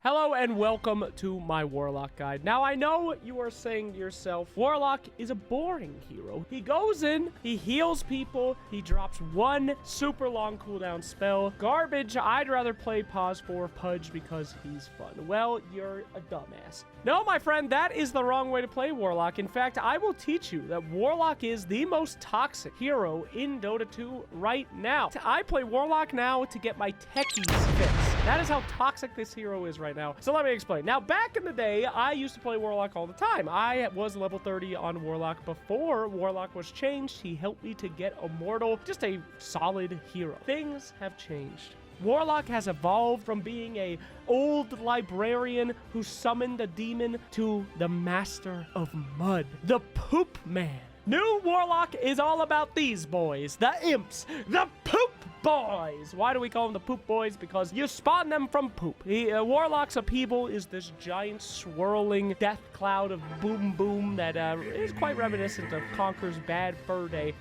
Hello and welcome to my Warlock guide. Now, I know you are saying to yourself, Warlock is a boring hero. He goes in, he heals people, he drops one super long cooldown spell. Garbage. I'd rather play Pause 4 Pudge because he's fun. Well, you're a dumbass. No, my friend, that is the wrong way to play Warlock. In fact, I will teach you that Warlock is the most toxic hero in Dota 2 right now. I play Warlock now to get my techies fixed. That is how toxic this hero is right now. So let me explain. Now, back in the day, I used to play Warlock all the time. I was level 30 on Warlock before Warlock was changed. He helped me to get Immortal. Just a solid hero. Things have changed. Warlock has evolved from being a old librarian who summoned a demon to the master of mud, the Poop Man. New Warlock is all about these boys, the imps, the Poop Boys. Why do we call them the Poop Boys? Because you spawn them from poop. Warlock's upheaval is this giant swirling death cloud of boom boom that is quite reminiscent of Conker's Bad Fur Day.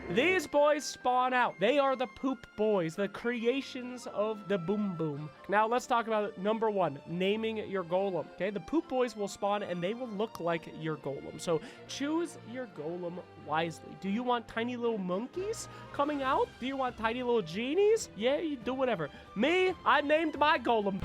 These boys spawn out. They are the Poop Boys, the creations of the Boom Boom. Now, let's talk about number one, naming your Golem. Okay, the Poop Boys will spawn and they will look like your Golem. So choose your Golem wisely. Do you want tiny little monkeys coming out? Do you want tiny little genies? Yeah, you do whatever. Me, I named my Golem.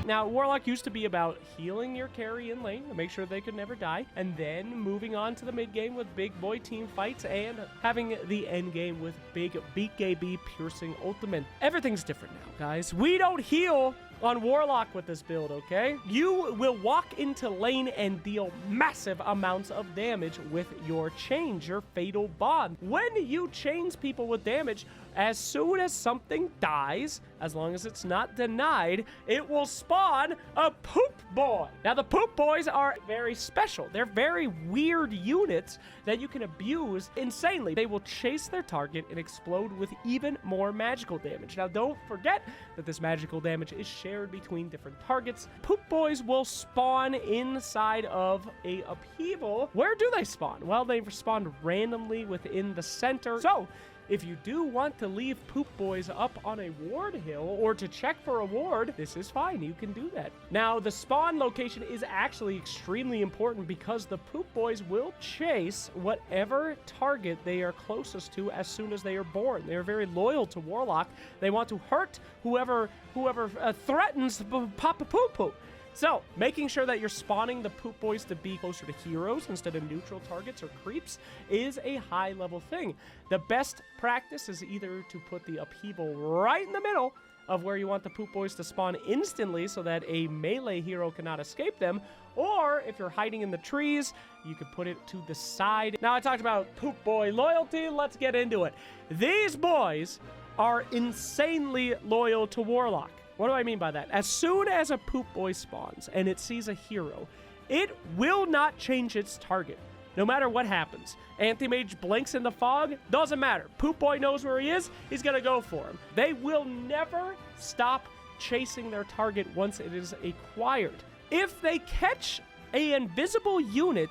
Now, Warlock used to be about healing your carry in lane to make sure they could never die, and then moving on to the mid game with big boy team fights and having the end game with big BKB piercing ultimate. Everything's different now, guys. We don't heal on Warlock with this build, okay? You will walk into lane and deal massive amounts of damage with your chains, your fatal bond. When you chains people with damage, as soon as something dies, as long as it's not denied, it will spawn a Poop Boy. Now, the Poop Boys are very special. They're very weird units that you can abuse insanely. They will chase their target and explode with even more magical damage. Now, don't forget that this magical damage is shared between different targets. Poop Boys will spawn inside of a upheaval. Where do they spawn? Well, they spawn randomly within the center. So, if you do want to leave Poop Boys up on a ward hill or to check for a ward, this is fine. You can do that. Now, the spawn location is actually extremely important because the Poop Boys will chase whatever target they are closest to as soon as they are born. They are very loyal to Warlock. They want to hurt whoever threatens Papa Poop Poop. So, making sure that you're spawning the Poop Boys to be closer to heroes instead of neutral targets or creeps is a high-level thing. The best practice is either to put the upheaval right in the middle of where you want the Poop Boys to spawn instantly so that a melee hero cannot escape them, or if you're hiding in the trees, you could put it to the side. Now, I talked about Poop Boy loyalty. Let's get into it. These boys are insanely loyal to Warlock. What do I mean by that? As soon as a Poop Boy spawns and it sees a hero, it will not change its target, no matter what happens. Anti-Mage blinks in the fog, doesn't matter. Poop Boy knows where he is, he's gonna go for him. They will never stop chasing their target once it is acquired. If they catch an invisible unit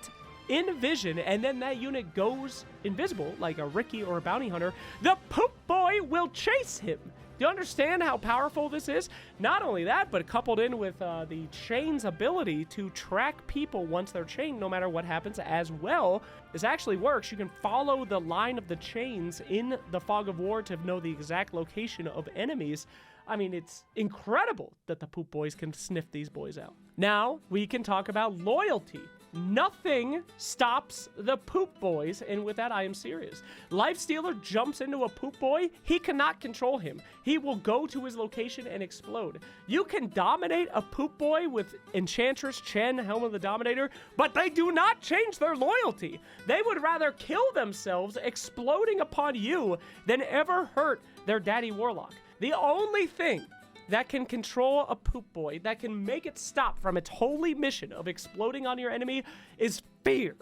in vision and then that unit goes invisible, like a Ricky or a Bounty Hunter, the Poop Boy will chase him. Do you understand how powerful this is? Not only that, but coupled in with the chain's ability to track people once they're chained, no matter what happens as well. This actually works. You can follow the line of the chains in the Fog of War to know the exact location of enemies. I mean, it's incredible that the Poop Boys can sniff these boys out. Now, we can talk about loyalty. Nothing stops the Poop Boys, and with that, I am serious. Lifestealer jumps into a Poop Boy, he cannot control him. He will go to his location and explode. You can dominate a Poop Boy with Enchantress Chen, Helm of the Dominator, but they do not change their loyalty. They would rather kill themselves exploding upon you than ever hurt their daddy Warlock. The only thing that can control a Poop Boy, that can make it stop from its holy mission of exploding on your enemy, is fear.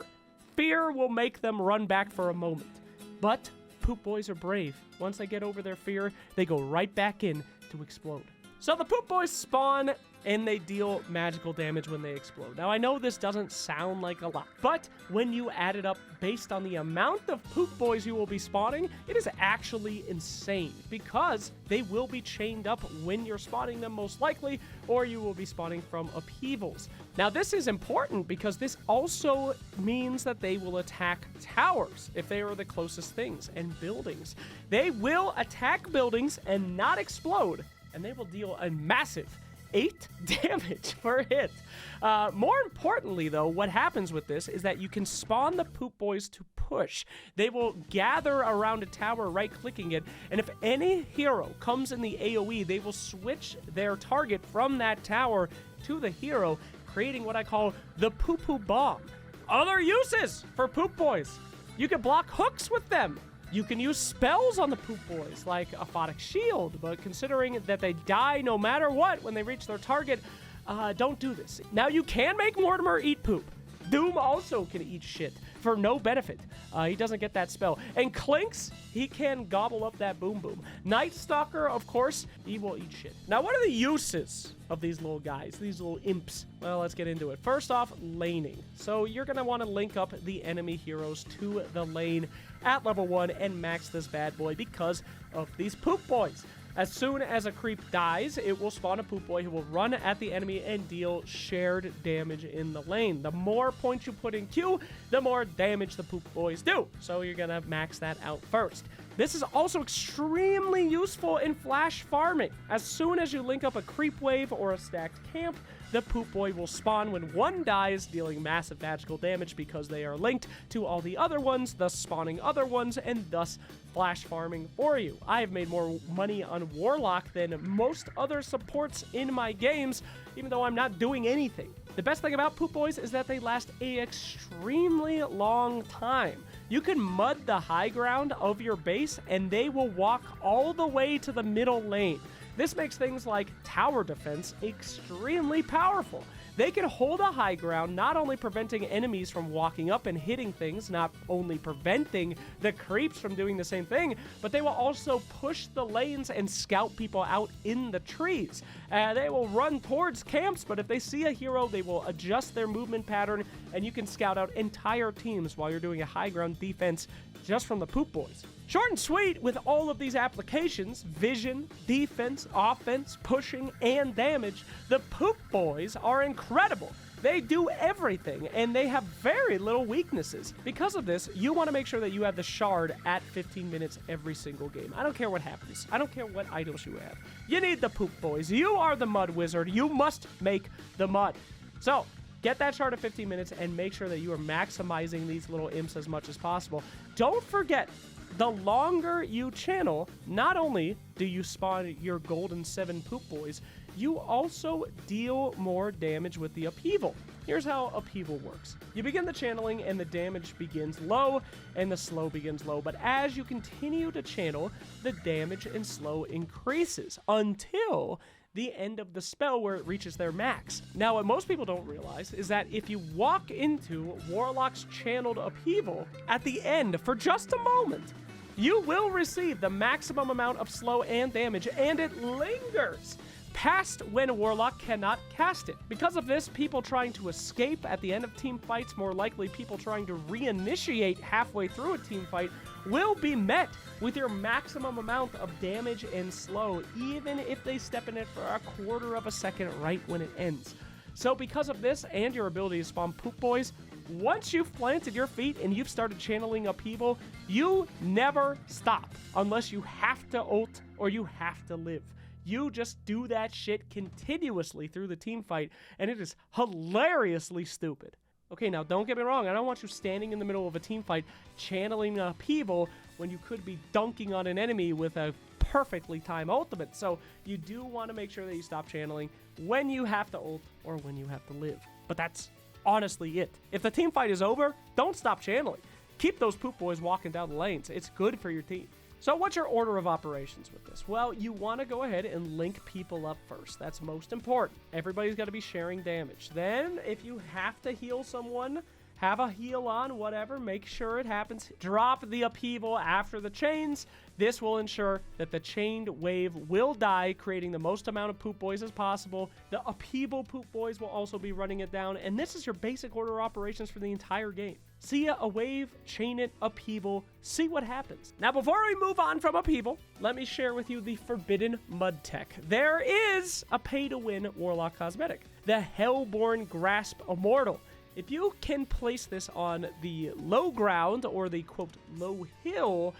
Fear will make them run back for a moment. But Poop Boys are brave. Once they get over their fear, they go right back in to explode. So the poop boys spawn and they deal magical damage when they explode. Now I know this doesn't sound like a lot, but when you add it up based on the amount of poop boys you will be spawning, it is actually insane because they will be chained up when you're spawning them most likely, or you will be spawning from upheavals. Now this is important because this also means that they will attack towers if they are the closest things, and buildings. They will attack buildings and not explode, and they will deal a massive 8 damage per hit. More importantly, though, what happens with this is that you can spawn the poop boys to push. They will gather around a tower, right-clicking it, and if any hero comes in the AoE, they will switch their target from that tower to the hero, creating what I call the poo-poo bomb. Other uses for poop boys. You can block hooks with them. You can use spells on the poop boys, like Aphotic Shield, but considering that they die no matter what when they reach their target, don't do this. Now, you can make Mortimer eat poop. Doom also can eat shit for no benefit. He doesn't get that spell. And Clinks, he can gobble up that boom boom. Night Stalker, of course, he will eat shit. Now, what are the uses of these little guys, these little imps? Well, let's get into it. First off, laning. So you're going to want to link up the enemy heroes to the lane at level 1 and max this bad boy because of these poop boys. As soon as a creep dies, it will spawn a poop boy who will run at the enemy and deal shared damage in the lane. The more points you put in Q, the more damage the poop boys do. So you're going to max that out first. This is also extremely useful in flash farming. As soon as you link up a creep wave or a stacked camp, the poop boy will spawn when one dies, dealing massive magical damage because they are linked to all the other ones, thus spawning other ones, and thus flash farming for you. I have made more money on Warlock than most other supports in my games, even though I'm not doing anything. The best thing about poop boys is that they last an extremely long time. You can mud the high ground of your base, and they will walk all the way to the middle lane. This makes things like tower defense extremely powerful. They can hold a high ground, not only preventing enemies from walking up and hitting things, not only preventing the creeps from doing the same thing, but they will also push the lanes and scout people out in the trees. They will run towards camps, but if they see a hero, they will adjust their movement pattern, and you can scout out entire teams while you're doing a high ground defense just from the poop boys. Short and sweet with all of these applications, vision, defense, offense, pushing, and damage, the poop boys are incredible. They do everything, and they have very little weaknesses. Because of this, you want to make sure that you have the shard at 15 minutes every single game. I don't care what happens. I don't care what items you have. You need the poop boys. You are the mud wizard. You must make the mud. So, get that shard at 15 minutes and make sure that you are maximizing these little imps as much as possible. Don't forget, the longer you channel, not only do you spawn your golden 7 poop boys, you also deal more damage with the upheaval. Here's how upheaval works. You begin the channeling and the damage begins low and the slow begins low, but as you continue to channel, the damage and slow increases until the end of the spell where it reaches their max. Now, what most people don't realize is that if you walk into Warlock's channeled upheaval at the end for just a moment, you will receive the maximum amount of slow and damage, and it lingers past when Warlock cannot cast it. Because of this, people trying to escape at the end of team fights, more likely people trying to reinitiate halfway through a team fight, will be met with your maximum amount of damage and slow, even if they step in it for a quarter of a second right when it ends. So because of this and your ability to spawn poop boys, once you've planted your feet and you've started channeling upheaval, you never stop unless you have to ult or you have to live. You just do that shit continuously through the team fight, and it is hilariously stupid. Okay, now don't get me wrong, I don't want you standing in the middle of a team fight channeling upheaval when you could be dunking on an enemy with a perfectly timed ultimate. So you do want to make sure that you stop channeling when you have to ult or when you have to live. But that's honestly it. If the team fight is over, don't stop channeling. Keep those poop boys walking down the lanes. It's good for your team. So what's your order of operations with this? Well, you want to go ahead and link people up first. That's most important. Everybody's got to be sharing damage. Then, if you have to heal someone, have a heal on, whatever, make sure it happens. Drop the upheaval after the chains. This will ensure that the chained wave will die, creating the most amount of poop boys as possible. The upheaval poop boys will also be running it down, and this is your basic order of operations for the entire game. See a wave, chain it, upheaval, see what happens. Now, before we move on from upheaval, let me share with you the forbidden mud tech. There is a pay-to-win Warlock cosmetic, the Hellborn Grasp Immortal. If you can place this on the low ground or the, quote, low hill,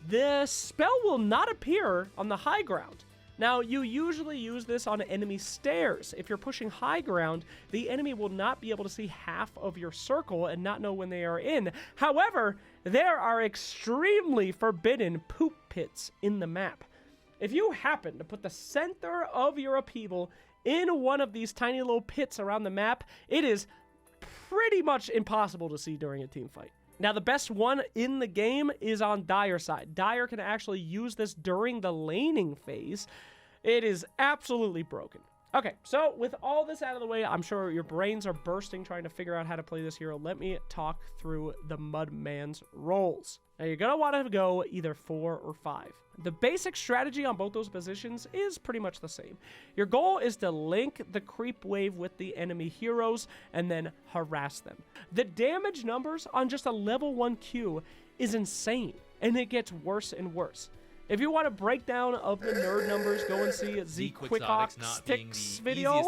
the spell will not appear on the high ground. Now, you usually use this on enemy stairs. If you're pushing high ground, the enemy will not be able to see half of your circle and not know when they are in. However, there are extremely forbidden poop pits in the map. If you happen to put the center of your upheaval in one of these tiny little pits around the map, it is pretty much impossible to see during a team fight. Now, the best one in the game is on Dire's side. Dire can actually use this during the laning phase. It is absolutely broken. Okay, so with all this out of the way, I'm sure your brains are bursting trying to figure out how to play this hero. Let me talk through the Mudman's roles. Now, you're going to want to go either 4 or 5. The basic strategy on both those positions is pretty much the same. Your goal is to link the creep wave with the enemy heroes and then harass them. The damage numbers on just a level 1 Q is insane, and it gets worse and worse. If you want a breakdown of the nerd numbers, go and see Z Quickhock's video.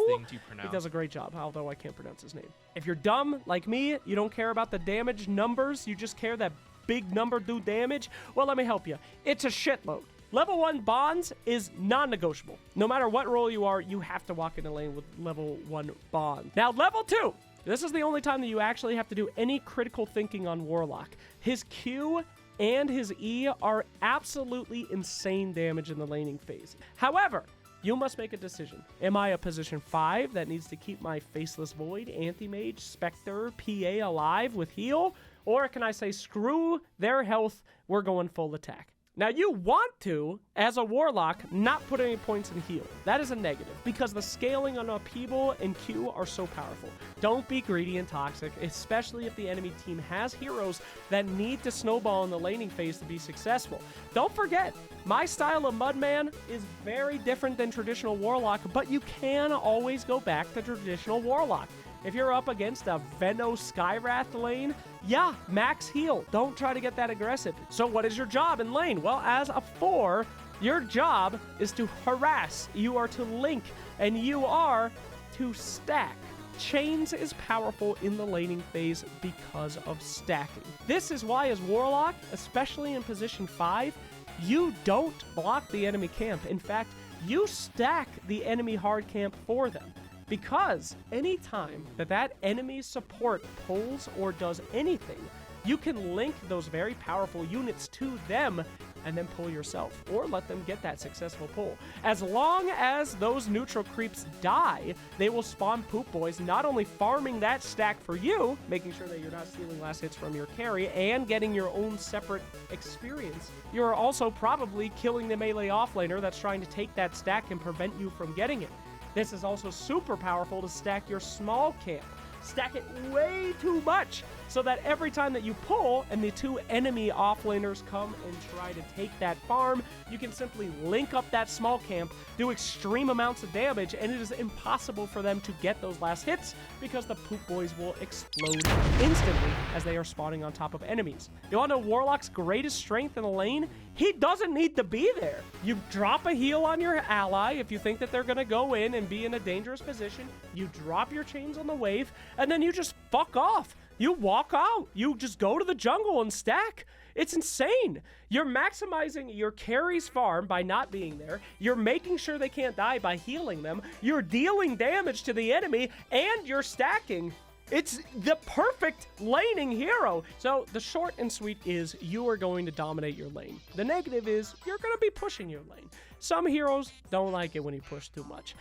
He does a great job, although I can't pronounce his name. If you're dumb like me, you don't care about the damage numbers, you just care that big number do damage, well, let me help you. It's a shitload. Level 1 bonds is non-negotiable. No matter what role you are, you have to walk in the lane with level 1 bond. Now, level 2. This is the only time that you actually have to do any critical thinking on Warlock. His Q and his E are absolutely insane damage in the laning phase. However, you must make a decision. Am I a position 5 that needs to keep my Faceless Void, Anti-Mage, Spectre, PA alive with heal? Or can I say, screw their health, we're going full attack? Now, you want to, as a Warlock, not put any points in heal. That is a negative, because the scaling on upheaval and Q are so powerful. Don't be greedy and toxic, especially if the enemy team has heroes that need to snowball in the laning phase to be successful. Don't forget, my style of Mudman is very different than traditional Warlock, but you can always go back to traditional Warlock. If you're up against a Veno Skywrath lane, yeah, max heal. Don't try to get that aggressive. So what is your job in lane? Well, as a 4, your job is to harass. You are to link, and you are to stack. Chains is powerful in the laning phase because of stacking. This is why as Warlock, especially in position 5, you don't block the enemy camp. In fact, you stack the enemy hard camp for them. Because anytime that enemy support pulls or does anything, you can link those very powerful units to them and then pull yourself, or let them get that successful pull. As long as those neutral creeps die, they will spawn poop boys, not only farming that stack for you, making sure that you're not stealing last hits from your carry, and getting your own separate experience, you're also probably killing the melee offlaner that's trying to take that stack and prevent you from getting it. This is also super powerful to stack your small camp. Stack it way too much so that every time that you pull and the 2 enemy offlaners come and try to take that farm, you can simply link up that small camp, do extreme amounts of damage, and it is impossible for them to get those last hits because the poop boys will explode instantly as they are spawning on top of enemies. You want to know Warlock's greatest strength in the lane? He doesn't need to be there. You drop a heal on your ally if you think that they're going to go in and be in a dangerous position. You drop your chains on the wave, and then you just fuck off. You walk out. You just go to the jungle and stack. It's insane. You're maximizing your carry's farm by not being there. You're making sure they can't die by healing them. You're dealing damage to the enemy, and you're stacking. It's the perfect laning hero. So the short and sweet is you are going to dominate your lane. The negative is you're going to be pushing your lane. Some heroes don't like it when you push too much.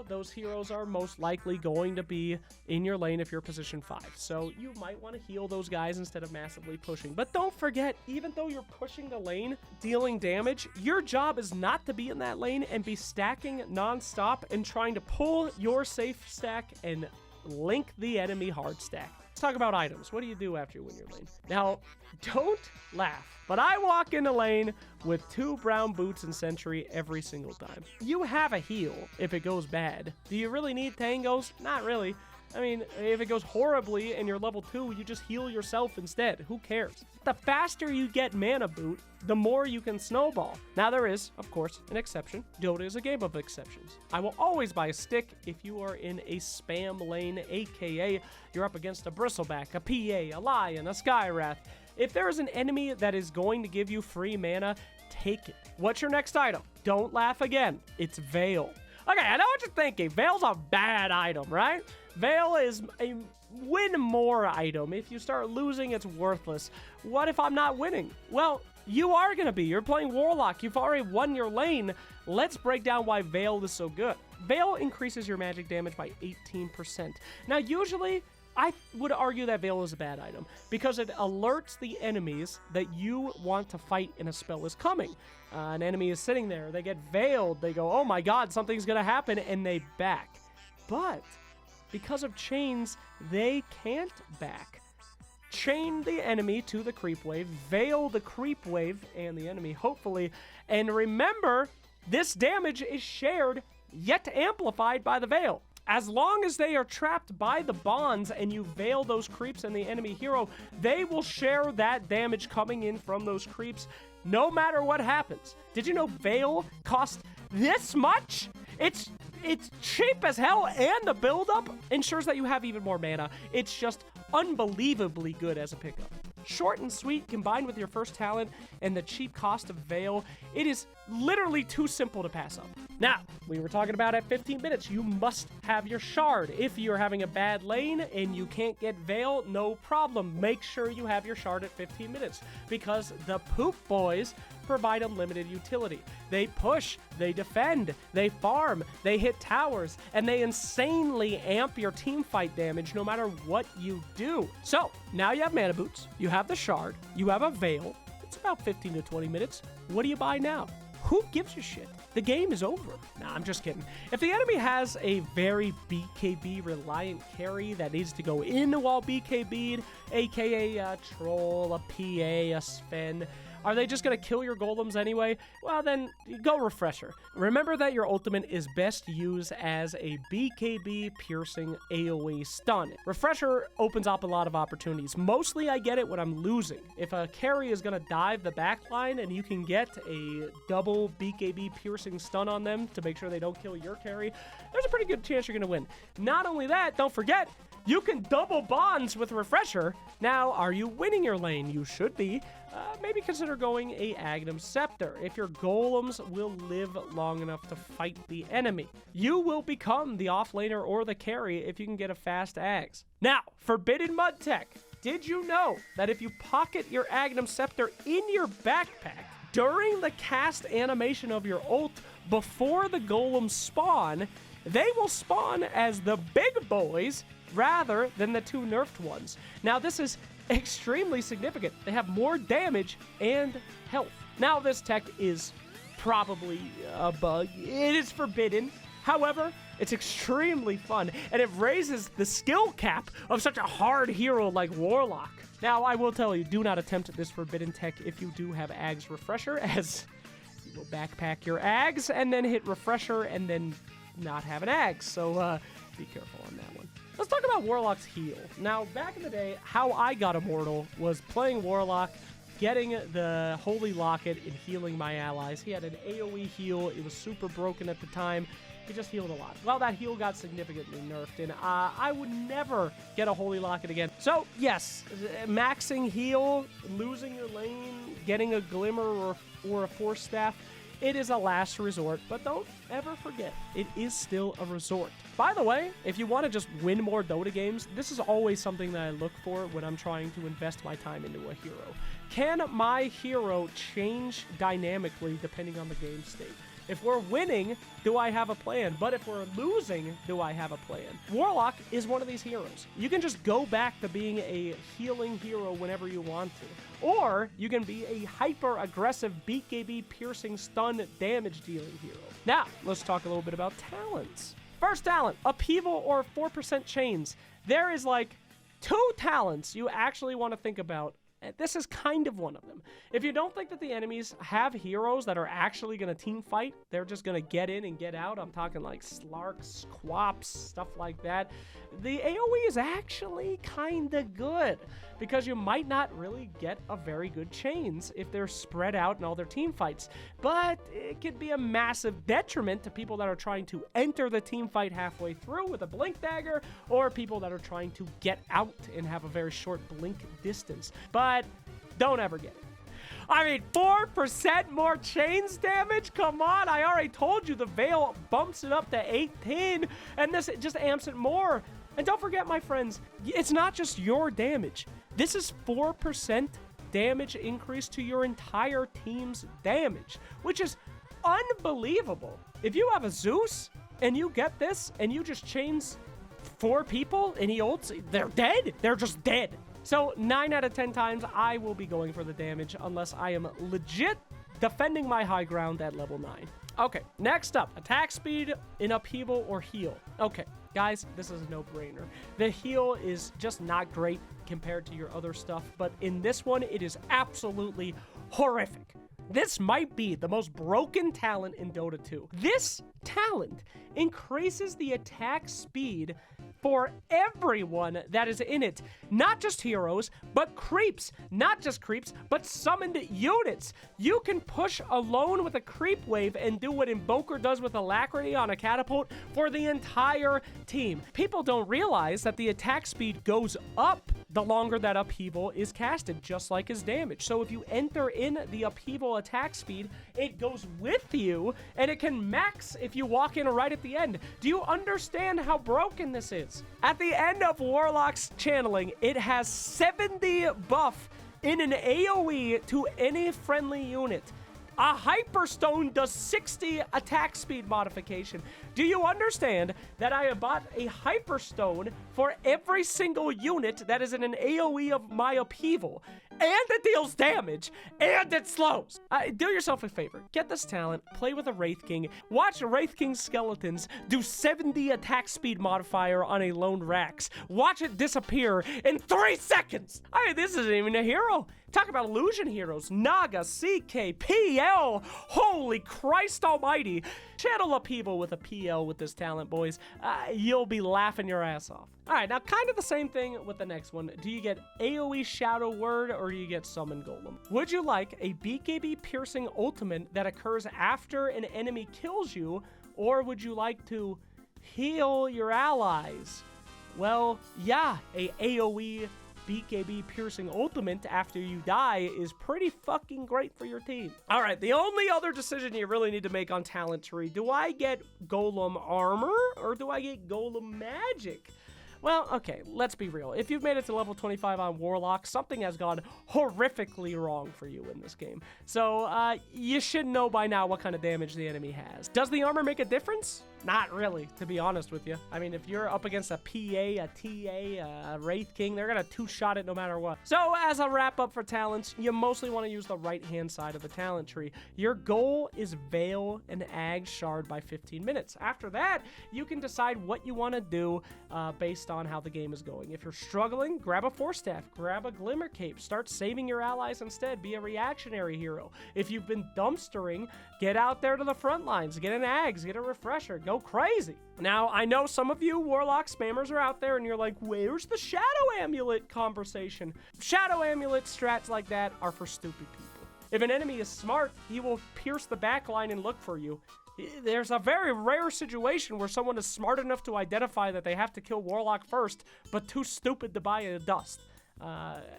Those heroes are most likely going to be in your lane if you're position 5. So you might want to heal those guys instead of massively pushing. But don't forget, even though you're pushing the lane, dealing damage, your job is not to be in that lane and be stacking nonstop and trying to pull your safe stack and link the enemy hard stack. talk about items. What do you do after you win your lane? Now, don't laugh, but I walk into lane with 2 brown boots and sentry every single time. You have a heal if it goes bad. Do you really need tangos? Not really. I mean, if it goes horribly and you're level 2, you just heal yourself instead. Who cares? The faster you get mana boot, the more you can snowball. Now there is, of course, an exception. Dota is a game of exceptions. I will always buy a stick if you are in a spam lane, aka you're up against a bristleback, a PA, a lion, a Skywrath. If there is an enemy that is going to give you free mana, take it. What's your next item? Don't laugh again. It's Veil. Okay, I know what you're thinking. Veil's a bad item, right? Veil is a win more item. If you start losing, it's worthless. What if I'm not winning? Well, you are going to be. You're playing Warlock. You've already won your lane. Let's break down why Veil is so good. Veil increases your magic damage by 18%. Now, usually, I would argue that Veil is a bad item because it alerts the enemies that you want to fight and a spell is coming. An enemy is sitting there. They get veiled. They go, oh my god, something's going to happen, and they back. But because of chains, they can't back. Chain the enemy to the creep wave, veil the creep wave and the enemy, hopefully. And remember, this damage is shared, yet amplified by the veil. As long as they are trapped by the bonds and you veil those creeps and the enemy hero, they will share that damage coming in from those creeps no matter what happens. Did you know Veil costs this much? It's cheap as hell, and the build-up ensures that you have even more mana. It's just unbelievably good as a pickup. Short and sweet combined with your first talent and the cheap cost of Veil, it is literally too simple to pass up. Now, we were talking about at 15 minutes, you must have your shard. If you're having a bad lane and you can't get Veil, no problem. Make sure you have your shard at 15 minutes because the poop boys provide unlimited utility. They push, they defend, they farm, they hit towers, and they insanely amp your team fight damage no matter what you do. So, now you have mana boots, you have the shard, you have a Veil. It's about 15 to 20 minutes. What do you buy now? Who gives a shit? The game is over. Nah, I'm just kidding. If the enemy has a very BKB reliant carry that needs to go in while BKB'd, aka a troll, a PA, a Sven, are they just going to kill your golems anyway? Well, then go Refresher. Remember that your ultimate is best used as a BKB piercing AoE stun. Refresher opens up a lot of opportunities. Mostly I get it when I'm losing. If a carry is going to dive the backline and you can get a double BKB piercing stun on them to make sure they don't kill your carry, there's a pretty good chance you're going to win. Not only that, don't forget, you can double bonds with Refresher. Now, are you winning your lane? You should be. Maybe consider going a Agnum Scepter if your golems will live long enough to fight the enemy. You will become the offlaner or the carry if you can get a fast Ags. Now, Forbidden Mud Tech. Did you know that if you pocket your Agnum Scepter in your backpack during the cast animation of your ult before the golems spawn, they will spawn as the big boys rather than the 2 nerfed ones. Now, this is extremely significant. They have more damage and health. Now, this tech is probably a bug. It is forbidden. However, it's extremely fun, and it raises the skill cap of such a hard hero like Warlock. Now, I will tell you, do not attempt this forbidden tech if you do have Ags Refresher, as you will backpack your Ags and then hit Refresher and then not have an Ags. So, be careful on that one. Let's talk about Warlock's heal. Now, back in the day, how I got Immortal was playing Warlock, getting the Holy Locket, and healing my allies. He had an AoE heal. It was super broken at the time. He just healed a lot. Well, that heal got significantly nerfed, and I would never get a Holy Locket again. So, yes, maxing heal, losing your lane, getting a Glimmer or a Force Staff, it is a last resort, but don't ever forget, it is still a resort. By the way, if you want to just win more Dota games, this is always something that I look for when I'm trying to invest my time into a hero. Can my hero change dynamically depending on the game state? If we're winning, do I have a plan? But if we're losing, do I have a plan? Warlock is one of these heroes. You can just go back to being a healing hero whenever you want to. Or you can be a hyper-aggressive BKB piercing stun damage dealing hero. Now, let's talk a little bit about talents. First talent, Upheaval or 4% Chains. There is like 2 talents you actually want to think about. This is kind of one of them. If you don't think that the enemies have heroes that are actually going to team fight, they're just going to get in and get out. I'm talking like Slarks, Quaps, stuff like that. The AoE is actually kind of good because you might not really get a very good chains if they're spread out in all their team fights. But it could be a massive detriment to people that are trying to enter the team fight halfway through with a blink dagger, or people that are trying to get out and have a very short blink distance. But don't ever get it. I mean, 4% more chains damage? Come on, I already told you the Veil bumps it up to 18, and this just amps it more. And don't forget, my friends, it's not just your damage. This is 4% damage increase to your entire team's damage, which is unbelievable. If you have a Zeus and you get this and you just chains 4 people and he ults, they're dead. They're just dead. So 9 out of 10 times, I will be going for the damage unless I am legit defending my high ground at level 9. Okay, next up, attack speed in upheaval or heal. Okay, guys, this is a no-brainer. The heal is just not great compared to your other stuff, but in this one, it is absolutely horrific. This might be the most broken talent in Dota 2. This talent increases the attack speed for everyone that is in it. Not just heroes, but creeps. Not just creeps, but summoned units. You can push alone with a creep wave and do what Invoker does with Alacrity on a catapult for the entire team. People don't realize that the attack speed goes up the longer that upheaval is casted, just like his damage. So if you enter in the upheaval attack speed, it goes with you, and it can max if you walk in right at the end. Do you understand how broken this is? At the end of Warlock's channeling, it has 70 buff in an AoE to any friendly unit. A Hyperstone does 60 attack speed modification. Do you understand that I have bought a Hyperstone for every single unit that is in an AoE of my upheaval? And it deals damage, and it slows. Do yourself a favor. Get this talent, play with a Wraith King, watch Wraith King Skeletons do 70 attack speed modifier on a lone Rax. Watch it disappear in 3 seconds. I mean, this isn't even a hero. Talk about illusion heroes. Naga, CK, PL. Holy Christ almighty. Channel upheaval with a PL with this talent, boys. You'll be laughing your ass off. All right, now kind of the same thing with the next one. Do you get AoE Shadow Word or do you get Summon Golem? Would you like a BKB piercing ultimate that occurs after an enemy kills you, or would you like to heal your allies? Well, yeah, a AoE BKB piercing ultimate after you die is pretty fucking great for your team. All right, the only other decision you really need to make on talent tree, do I get Golem armor or do I get Golem magic? Well, okay, let's be real. If you've made it to level 25 on Warlock, something has gone horrifically wrong for you in this game. So, you should know by now what kind of damage the enemy has. Does the armor make a difference? Not really, to be honest with you. I mean, if you're up against a PA, a TA, a Wraith King, they're gonna two-shot it no matter what. So, as a wrap-up for talents, you mostly want to use the right-hand side of the talent tree. Your goal is Veil and Ag Shard by 15 minutes. After that, you can decide what you want to do based on how the game is going. If you're struggling, grab a Force Staff, grab a Glimmer Cape, start saving your allies instead, be a reactionary hero. If you've been dumpstering, get out there to the front lines, get an Ags, get a Refresher, go crazy. Now, I know some of you Warlock spammers are out there and you're like, where's the Shadow Amulet conversation? Shadow Amulet strats like that are for stupid people. If an enemy is smart, he will pierce the backline and look for you. There's a very rare situation where someone is smart enough to identify that they have to kill Warlock first, but too stupid to buy a dust.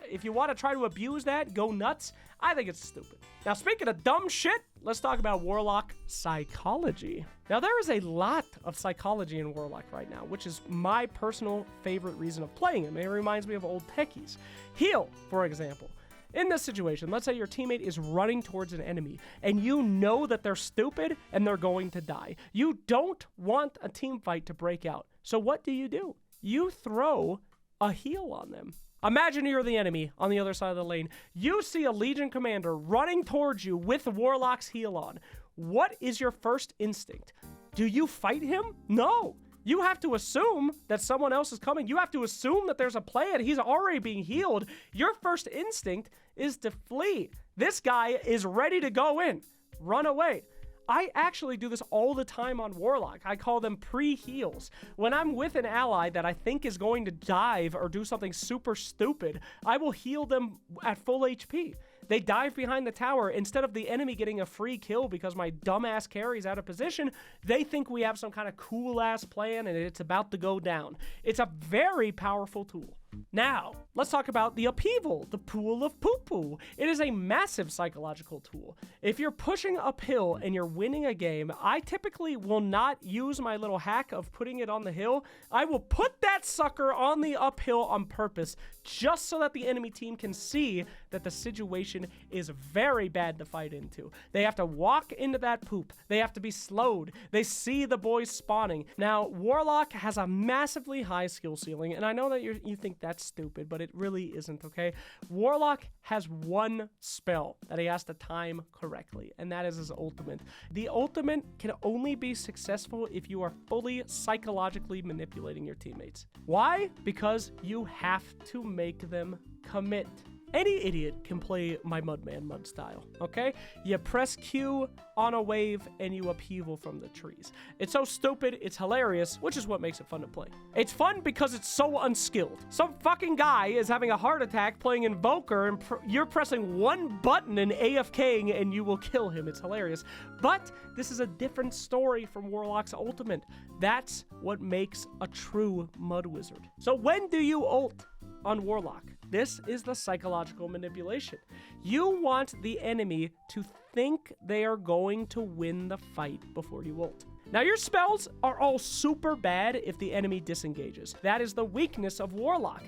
If you want to try to abuse that, go nuts. I think it's stupid. Now, speaking of dumb shit, let's talk about Warlock psychology. Now, there is a lot of psychology in Warlock right now, which is my personal favorite reason of playing him. It reminds me of old techies. Heal, for example. In this situation, let's say your teammate is running towards an enemy, and you know that they're stupid and they're going to die. You don't want a team fight to break out. So what do? You throw a heal on them. Imagine you're the enemy on the other side of the lane. You see a Legion commander running towards you with Warlock's heal on. What is your first instinct? Do you fight him? No. You have to assume that someone else is coming. You have to assume that there's a plan. He's already being healed. Your first instinct is to flee. This guy is ready to go in. Run away. I actually do this all the time on Warlock. I call them pre-heals. When I'm with an ally that I think is going to dive or do something super stupid, I will heal them at full HP. They dive behind the tower. Instead of the enemy getting a free kill because my dumbass carry's out of position, they think we have some kind of cool-ass plan and it's about to go down. It's a very powerful tool. Now, let's talk about the upheaval, the pool of poo-poo. It is a massive psychological tool. If you're pushing uphill and you're winning a game, I typically will not use my little hack of putting it on the hill. I will put that sucker on the uphill on purpose, just so that the enemy team can see that the situation is very bad to fight into. They have to walk into that poop. They have to be slowed. They see the boys spawning. Now, Warlock has a massively high skill ceiling, and I know that you think that's stupid, but it really isn't, okay? Warlock has one spell that he has to time correctly, and that is his ultimate. The ultimate can only be successful if you are fully psychologically manipulating your teammates. Why? Because you have to make them commit. Any idiot can play my Mudman mud style, okay? You press Q on a wave and you upheaval from the trees. It's so stupid, it's hilarious, which is what makes it fun to play. It's fun because it's so unskilled. Some fucking guy is having a heart attack playing Invoker and you're pressing one button and AFKing and you will kill him. It's hilarious. But this is a different story from Warlock's ultimate. That's what makes a true mud wizard. So when do you ult on Warlock? This is the psychological manipulation. You want the enemy to think they are going to win the fight before you ult. Now, your spells are all super bad if the enemy disengages. That is the weakness of Warlock.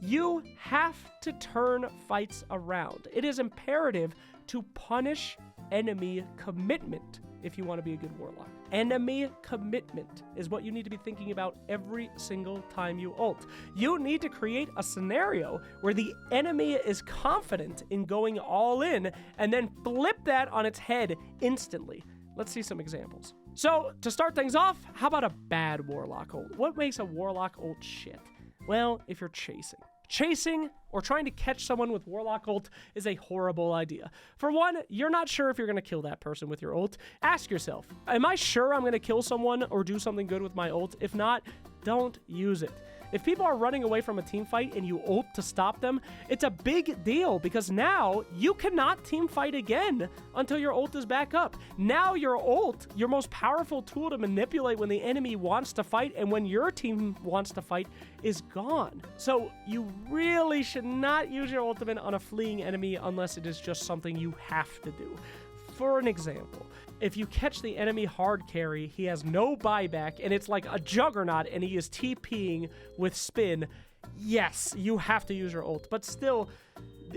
You have to turn fights around. It is imperative to punish enemy commitment if you want to be a good Warlock. Enemy commitment is what you need to be thinking about every single time you ult. You need to create a scenario where the enemy is confident in going all in and then flip that on its head instantly. Let's see some examples. So, to start things off, how about a bad Warlock ult? What makes a Warlock ult shit? Well, if you're chasing. Chasing or trying to catch someone with Warlock ult is a horrible idea. For one, you're not sure if you're going to kill that person with your ult. Ask yourself, am I sure I'm going to kill someone or do something good with my ult? If not, don't use it. If people are running away from a team fight and you ult to stop them, it's a big deal because now you cannot team fight again until your ult is back up. Now your ult, your most powerful tool to manipulate when the enemy wants to fight and when your team wants to fight, is gone. So you really should not use your ultimate on a fleeing enemy unless it is just something you have to do. For an example, if you catch the enemy hard carry, he has no buyback, and it's like a juggernaut, and he is TPing with spin, yes, you have to use your ult. But still,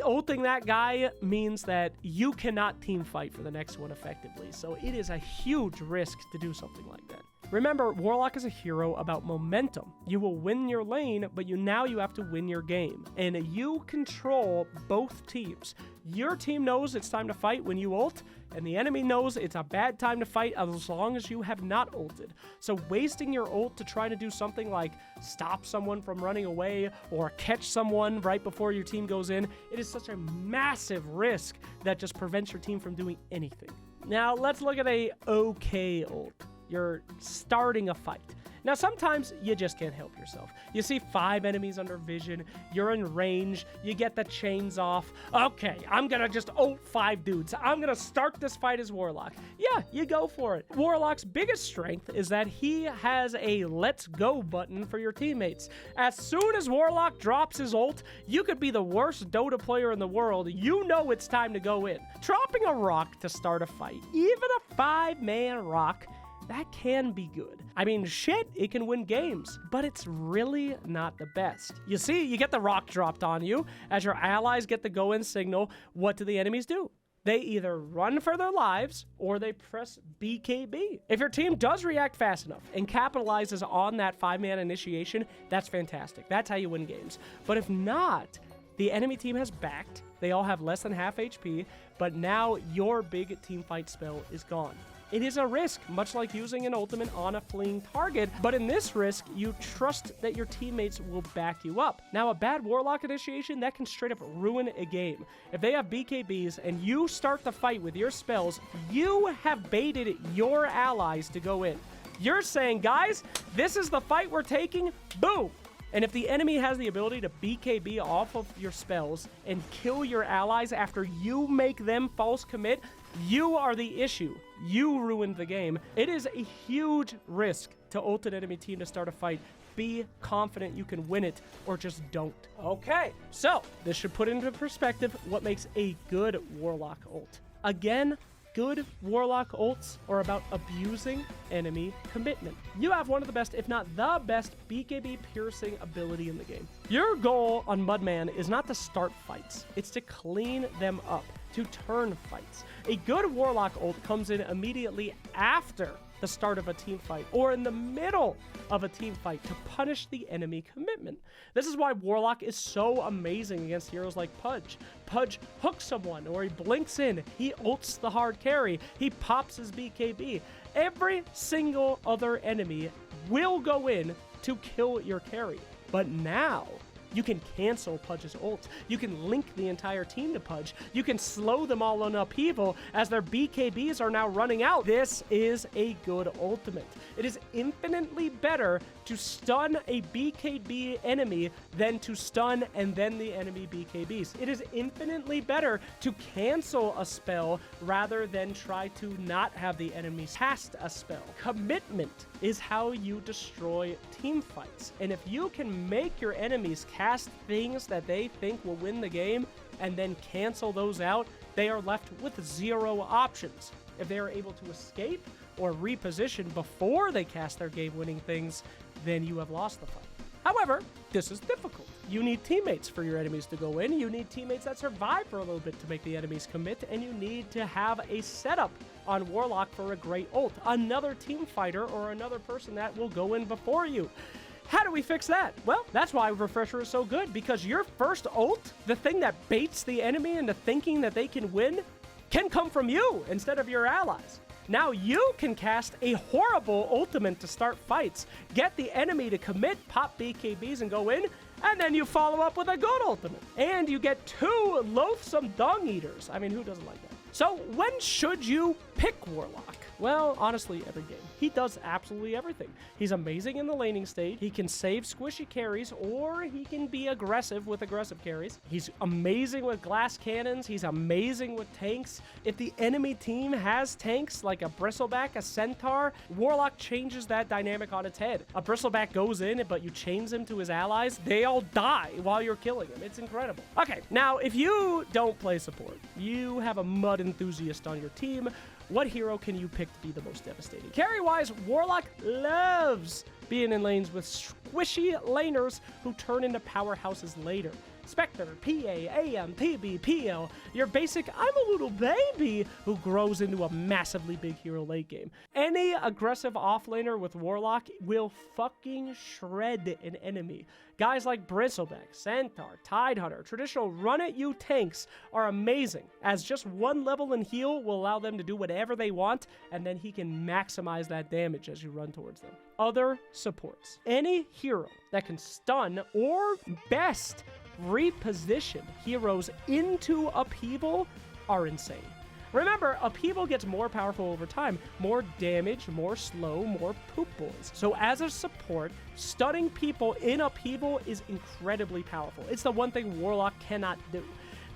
ulting that guy means that you cannot team fight for the next one effectively. So it is a huge risk to do something like that. Remember, Warlock is a hero about momentum. You will win your lane, but now you have to win your game. And you control both teams. Your team knows it's time to fight when you ult, and the enemy knows it's a bad time to fight as long as you have not ulted. So wasting your ult to try to do something like stop someone from running away or catch someone right before your team goes in, it is such a massive risk that just prevents your team from doing anything. Now, let's look at a okay ult. You're starting a fight. Now, sometimes you just can't help yourself. You see 5 enemies under vision, you're in range, you get the chains off. Okay, I'm gonna just ult 5 dudes. I'm gonna start this fight as Warlock. Yeah, you go for it. Warlock's biggest strength is that he has a let's go button for your teammates. As soon as Warlock drops his ult, you could be the worst Dota player in the world. You know it's time to go in. Dropping a rock to start a fight, even a 5-man rock, that can be good. I mean, shit, it can win games, but it's really not the best. You see, you get the rock dropped on you. As your allies get the go-in signal, what do the enemies do? They either run for their lives or they press BKB. If your team does react fast enough and capitalizes on that 5-man initiation, that's fantastic. That's how you win games. But if not, the enemy team has backed. They all have less than half HP, but now your big team fight spell is gone. It is a risk, much like using an ultimate on a fleeing target, but in this risk, you trust that your teammates will back you up. Now, a bad Warlock initiation, that can straight up ruin a game. If they have BKBs and you start the fight with your spells, you have baited your allies to go in. You're saying, guys, this is the fight we're taking, boom! And if the enemy has the ability to BKB off of your spells and kill your allies after you make them false commit, you are the issue. You ruined the game. It is a huge risk to ult an enemy team to start a fight. Be confident you can win it, or just don't. Okay, so this should put into perspective what makes a good Warlock ult. Again, good Warlock ults are about abusing enemy commitment. You have one of the best, if not the best, BKB piercing ability in the game. Your goal on Mudman is not to start fights, it's to clean them up, to turn fights. A good Warlock ult comes in immediately after the start of a team fight, or in the middle of a team fight, to punish the enemy commitment. This is why Warlock is so amazing against heroes like Pudge. Pudge hooks someone, or he blinks in, he ults the hard carry, he pops his BKB. Every single other enemy will go in to kill your carry. But now, you can cancel Pudge's ult. You can link the entire team to Pudge. You can slow them all on upheaval as their BKBs are now running out. This is a good ultimate. It is infinitely better to stun a BKB enemy than to stun and then the enemy BKBs. It is infinitely better to cancel a spell rather than try to not have the enemies cast a spell. Commitment is how you destroy team fights. And if you can make your enemies cast things that they think will win the game and then cancel those out, they are left with zero options. If they are able to escape or reposition before they cast their game-winning things, then you have lost the fight. However, this is difficult. You need teammates for your enemies to go in. You need teammates that survive for a little bit to make the enemies commit, and you need to have a setup on Warlock for a great ult. Another team fighter or another person that will go in before you. How do we fix that? Well, that's why Refresher is so good, because your first ult, the thing that baits the enemy into thinking that they can win, can come from you instead of your allies. Now you can cast a horrible ultimate to start fights, get the enemy to commit, pop BKBs and go in, and then you follow up with a good ultimate. And you get 2 loathsome dung eaters. I mean, who doesn't like that? So when should you pick Warlock? Well, honestly, every game. He does absolutely everything. He's amazing in the laning stage. He can save squishy carries, or he can be aggressive with aggressive carries. He's amazing with glass cannons. He's amazing with tanks. If the enemy team has tanks like a Bristleback, a Centaur, Warlock changes that dynamic on its head. A Bristleback goes in, but you chains him to his allies, they all die while you're killing him. It's incredible. Okay, now if you don't play support, you have a mud enthusiast on your team, what hero can you pick to be the most devastating? Carry-wise, Warlock loves being in lanes with squishy laners who turn into powerhouses later. Spectre, PA, AM, PB, PL, your basic I'm a little baby who grows into a massively big hero late game. Any aggressive offlaner with Warlock will fucking shred an enemy. Guys like Bristleback, Centaur, Tidehunter, traditional run-at-you tanks are amazing, as just one level in heal will allow them to do whatever they want, and then he can maximize that damage as you run towards them. Other supports. Any hero that can stun or best reposition heroes into upheaval are insane. Remember, upheaval gets more powerful over time. More damage, more slow, more poop boys. So as a support, stunning people in upheaval is incredibly powerful. It's the one thing Warlock cannot do.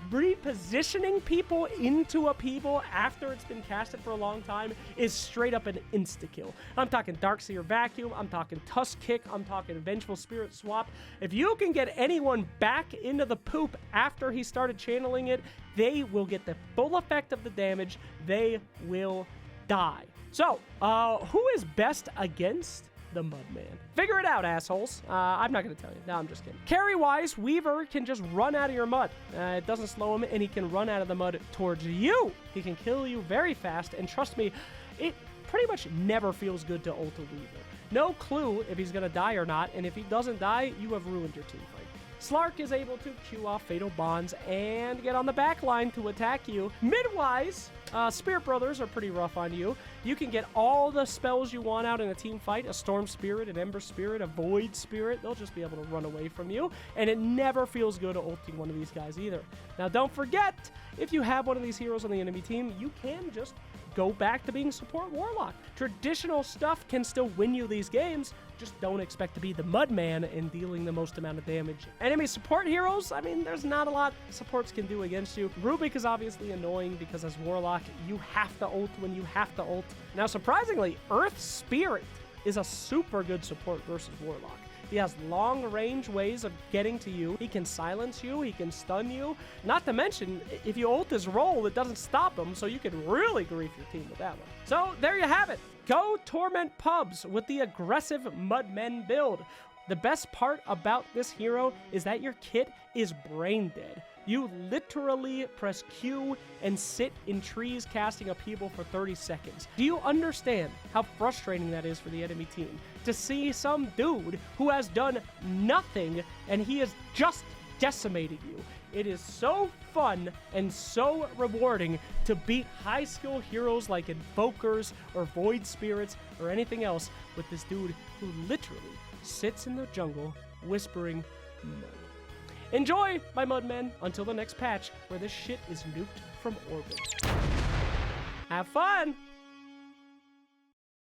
Repositioning people into upheaval after it's been casted for a long time is straight up an insta-kill. I'm talking Darkseer Vacuum, I'm talking Tusk Kick, I'm talking Vengeful Spirit Swap. If you can get anyone back into the poop after he started channeling it, they will get the full effect of the damage. They will die. So, who is best against the Mudman? Figure it out, assholes. I'm not going to tell you. No, I'm just kidding. Carry-wise, Weaver can just run out of your mud. It doesn't slow him, and he can run out of the mud towards you. He can kill you very fast, and trust me, it pretty much never feels good to ult a Weaver. No clue if he's going to die or not, and if he doesn't die, you have ruined your team fight. Slark is able to Q off Fatal Bonds and get on the back line to attack you. Midwise, Spirit Brothers are pretty rough on you. You can get all the spells you want out in a team fight, a Storm Spirit, an Ember Spirit, a Void Spirit. They'll just be able to run away from you, and it never feels good ulting one of these guys either. Now, don't forget, if you have one of these heroes on the enemy team, you can just go back to being support Warlock. Traditional stuff can still win you these games, just don't expect to be the Mudman in dealing the most amount of damage. Enemy support heroes, I mean, there's not a lot supports can do against you. Rubik is obviously annoying because as Warlock, you have to ult when you have to ult. Now, surprisingly, Earth Spirit is a super good support versus Warlock. He has long-range ways of getting to you. He can silence you. He can stun you. Not to mention, if you ult his roll, it doesn't stop him, so you can really grief your team with that one. So there you have it. Go torment pubs with the aggressive Mudmen build. The best part about this hero is that your kit is brain dead. You literally press Q and sit in trees casting upheaval for 30 seconds. Do you understand how frustrating that is for the enemy team? To see some dude who has done nothing and he is just decimating you. It is so fun and so rewarding to beat high skill heroes like Invokers or Void Spirits or anything else with this dude who literally sits in the jungle whispering mud. Enjoy, my Mudmen, until the next patch where this shit is nuked from orbit. Have fun!